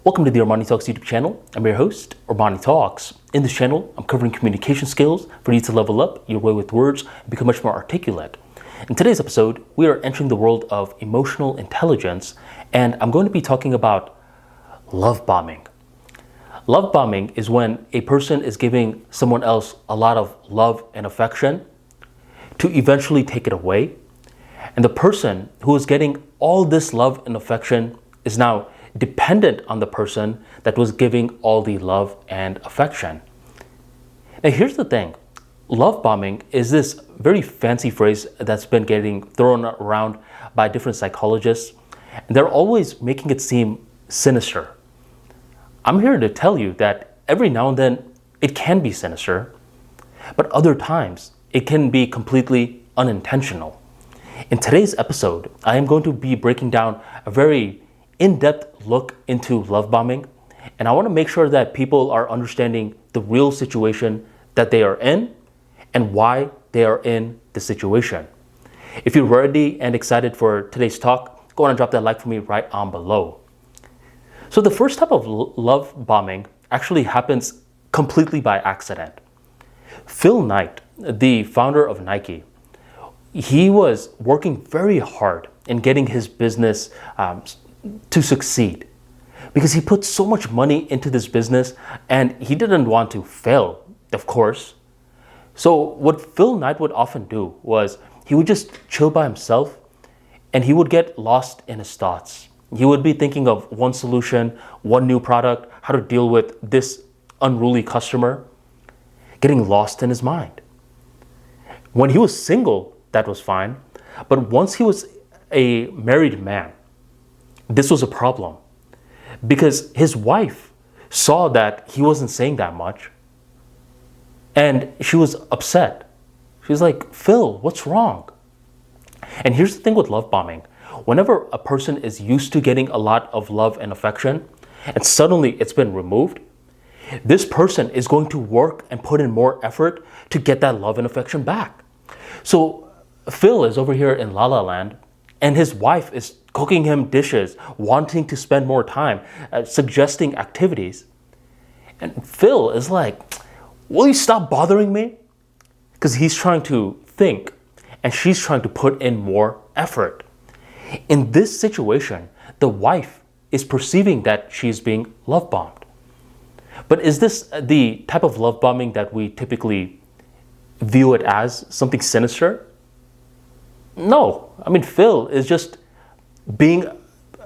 Welcome to the ArmaniTalks YouTube channel. I'm your host, ArmaniTalks. In this channel, I'm covering communication skills for you to level up your way with words and become much more articulate. In today's episode, we are entering the world of emotional intelligence, and I'm going to be talking about love bombing. Love bombing is when a person is giving someone else a lot of love and affection to eventually take it away. And the person who is getting all this love and affection is now dependent on the person that was giving all the love and affection. Now here's the thing, love bombing is this very fancy phrase that's been getting thrown around by different psychologists, and they're always making it seem sinister. I'm here to tell you that every now and then it can be sinister, but other times it can be completely unintentional. In today's episode, I am going to be breaking down a very in-depth look into love bombing, and I want to make sure that people are understanding the real situation that they are in and why they are in the situation. If you're ready and excited for today's talk, go on and drop that like for me right on below. So the first type of love bombing actually happens completely by accident. Phil Knight, the founder of Nike, he was working very hard in getting his business to succeed because he put so much money into this business and he didn't want to fail, of course. So what Phil Knight would often do was he would just chill by himself and he would get lost in his thoughts. He would be thinking of one solution, one new product, how to deal with this unruly customer, getting lost in his mind. When he was single, that was fine. But once he was a married man, this was a problem because his wife saw that he wasn't saying that much and she was upset. She was like, Phil, what's wrong? And here's the thing with love bombing. Whenever a person is used to getting a lot of love and affection and suddenly it's been removed, this person is going to work and put in more effort to get that love and affection back. So Phil is over here in La La Land and his wife is cooking him dishes, wanting to spend more time, suggesting activities. And Phil is like, will you stop bothering me? Because he's trying to think and she's trying to put in more effort. In this situation, the wife is perceiving that she's being love bombed. But is this the type of love bombing that we typically view it as, something sinister? No. I mean, Phil is just being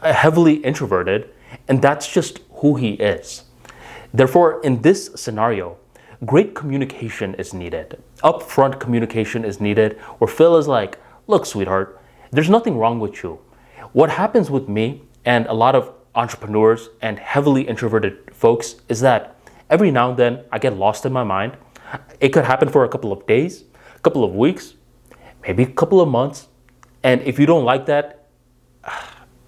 heavily introverted, and that's just who he is. Therefore, in this scenario, great communication is needed. Upfront communication is needed, where Phil is like, look, sweetheart, there's nothing wrong with you. What happens with me and a lot of entrepreneurs and heavily introverted folks is that every now and then I get lost in my mind. It could happen for a couple of days, a couple of weeks, maybe a couple of months. And if you don't like that,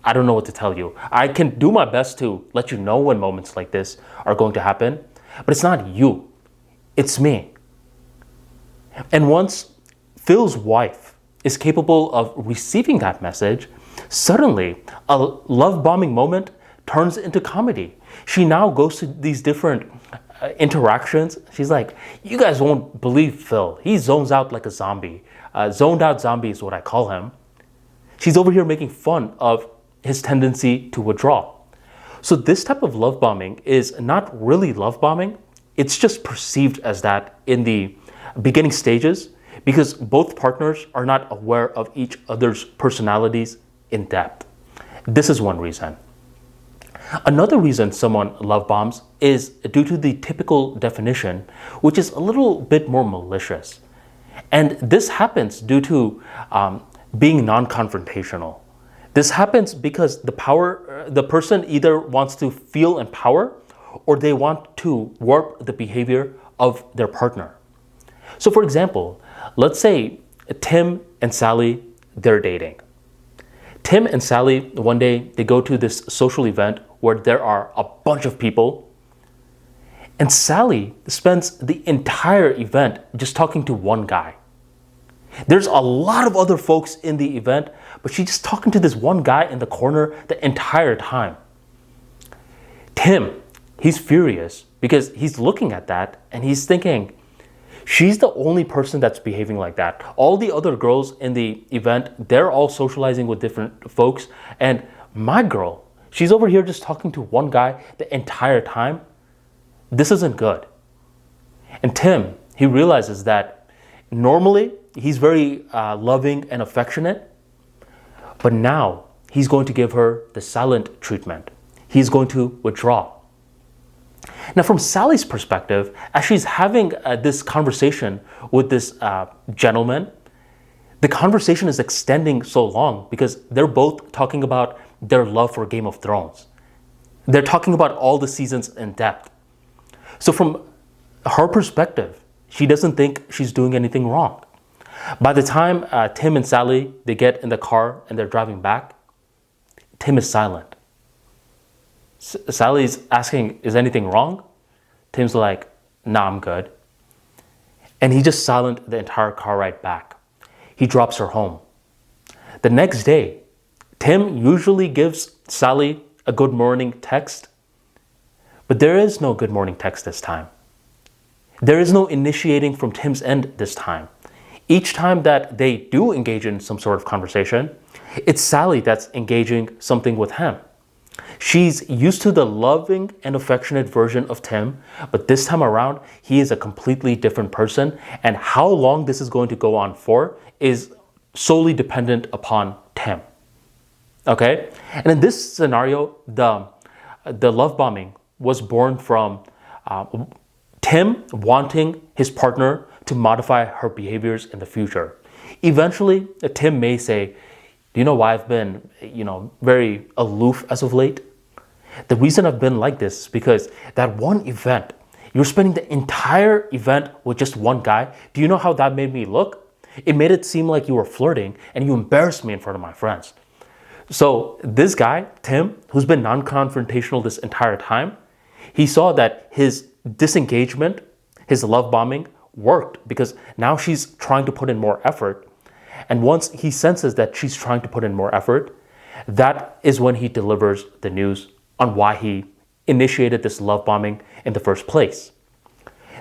I don't know what to tell you. I can do my best to let you know when moments like this are going to happen, but it's not you, it's me. And once Phil's wife is capable of receiving that message, suddenly a love bombing moment turns into comedy. She now goes to these different interactions. She's like, you guys won't believe Phil. He zones out like a zombie. Zoned out zombie is what I call him. She's over here making fun of his tendency to withdraw. So this type of love bombing is not really love bombing. It's just perceived as that in the beginning stages because both partners are not aware of each other's personalities in depth. This is one reason. Another reason someone love bombs is due to the typical definition, which is a little bit more malicious. And this happens due to being non-confrontational. This happens because the person either wants to feel in power or they want to warp the behavior of their partner. So for example, let's say Tim and Sally, they're dating. Tim and Sally, one day, they go to this social event where there are a bunch of people. And Sally spends the entire event just talking to one guy. There's a lot of other folks in the event, but she's just talking to this one guy in the corner the entire time. Tim, he's furious because he's looking at that and he's thinking, she's the only person that's behaving like that. All the other girls in the event, they're all socializing with different folks. And my girl, she's over here just talking to one guy the entire time. This isn't good. And Tim, he realizes that normally he's very loving and affectionate, but now he's going to give her the silent treatment. He's going to withdraw. Now, from Sally's perspective, as she's having this conversation with this gentleman, the conversation is extending so long because they're both talking about their love for Game of Thrones. They're talking about all the seasons in depth. So from her perspective, she doesn't think she's doing anything wrong. By the time Tim and Sally, they get in the car and they're driving back, Tim is silent. Sally's asking, is anything wrong? Tim's like, nah, I'm good. And he just silent the entire car ride back. He drops her home. The next day, Tim usually gives Sally a good morning text, but there is no good morning text this time. There is no initiating from Tim's end this time. Each time that they do engage in some sort of conversation, it's Sally that's engaging something with him. She's used to the loving and affectionate version of Tim, but this time around, he is a completely different person. And how long this is going to go on for is solely dependent upon Tim. Okay? And in this scenario, the love bombing was born from Tim wanting his partner to modify her behaviors in the future. Eventually, Tim may say, do you know why I've been, very aloof as of late? The reason I've been like this is because that one event, you're spending the entire event with just one guy. Do you know how that made me look? It made it seem like you were flirting and you embarrassed me in front of my friends. So this guy, Tim, who's been non-confrontational this entire time, he saw that his disengagement, his love bombing worked because now she's trying to put in more effort. And once he senses that she's trying to put in more effort, that is when he delivers the news on why he initiated this love bombing in the first place.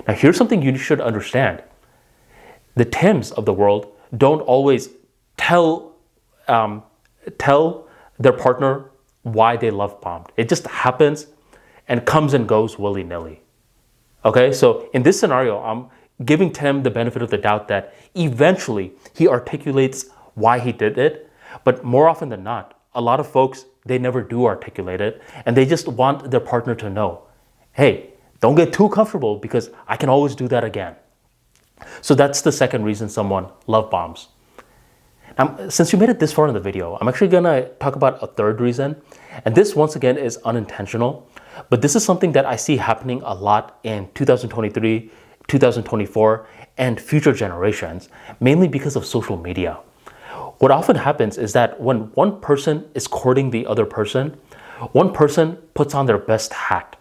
Now, here's something you should understand. The Tims of the world don't always tell their partner why they love bombed. It just happens and comes and goes willy-nilly. Okay, so in this scenario, I'm giving Tim the benefit of the doubt that eventually he articulates why he did it, but more often than not, a lot of folks, they never do articulate it, and they just want their partner to know, hey, don't get too comfortable because I can always do that again. So that's the second reason someone love bombs. Now, since you made it this far in the video, I'm actually gonna talk about a third reason, and this once again is unintentional, but this is something that I see happening a lot in 2023, 2024, and future generations, mainly because of social media. What often happens is that when one person is courting the other person, one person puts on their best hat.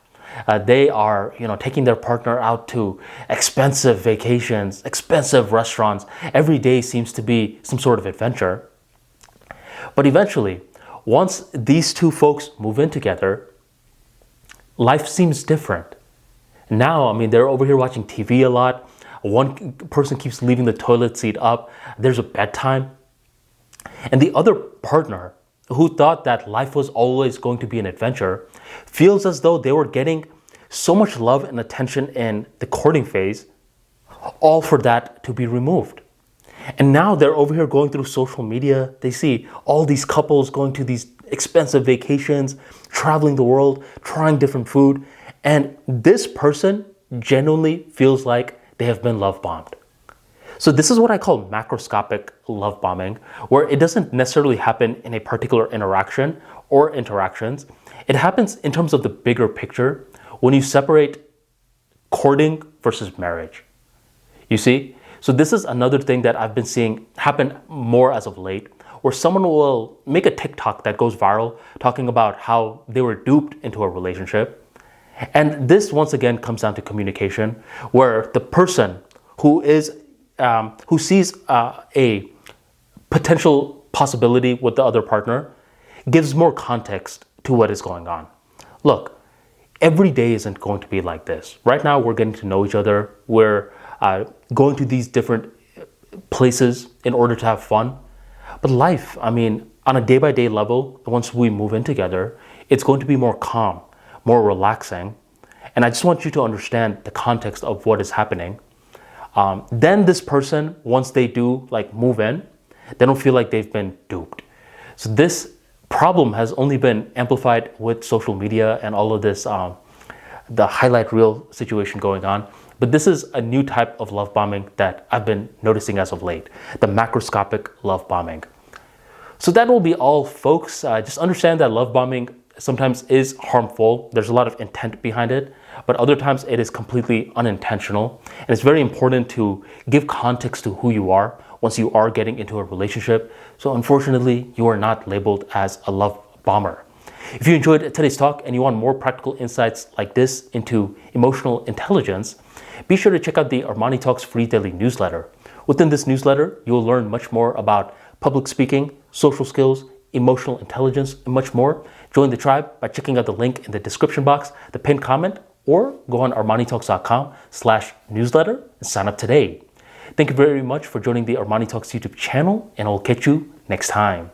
They are, taking their partner out to expensive vacations, expensive restaurants. Every day seems to be some sort of adventure. But eventually, once these two folks move in together, life seems different. Now, they're over here watching TV a lot. One person keeps leaving the toilet seat up. There's a bedtime. And the other partner, who thought that life was always going to be an adventure, feels as though they were getting so much love and attention in the courting phase, all for that to be removed. And now they're over here going through social media. They see all these couples going to these expensive vacations, traveling the world, trying different food. And this person genuinely feels like they have been love bombed. So this is what I call macroscopic love bombing, where it doesn't necessarily happen in a particular interaction or interactions. It happens in terms of the bigger picture when you separate courting versus marriage. You see? So this is another thing that I've been seeing happen more as of late, where someone will make a TikTok that goes viral talking about how they were duped into a relationship. And this once again comes down to communication, where the person who sees a potential possibility with the other partner gives more context to what is going on. Look, every day isn't going to be like this. Right now, we're getting to know each other. We're going to these different places in order to have fun. But life, I mean, on a day-by-day level, once we move in together, it's going to be more calm, more relaxing. And I just want you to understand the context of what is happening. Then this person, once they do like move in, they don't feel like they've been duped. So this problem has only been amplified with social media and all of this, the highlight reel situation going on. But this is a new type of love bombing that I've been noticing as of late, the macroscopic love bombing. So that will be all, folks. Just understand that love bombing sometimes is harmful. There's a lot of intent behind it, but other times it is completely unintentional. And it's very important to give context to who you are once you are getting into a relationship. So unfortunately, you are not labeled as a love bomber. If you enjoyed today's talk and you want more practical insights like this into emotional intelligence, be sure to check out the ArmaniTalks free daily newsletter. Within this newsletter, you will learn much more about public speaking, social skills, emotional intelligence, and much more. Join the tribe by checking out the link in the description box, the pinned comment, or go on ArmaniTalks.com/newsletter and sign up today. Thank you very much for joining the ArmaniTalks YouTube channel, and I'll catch you next time.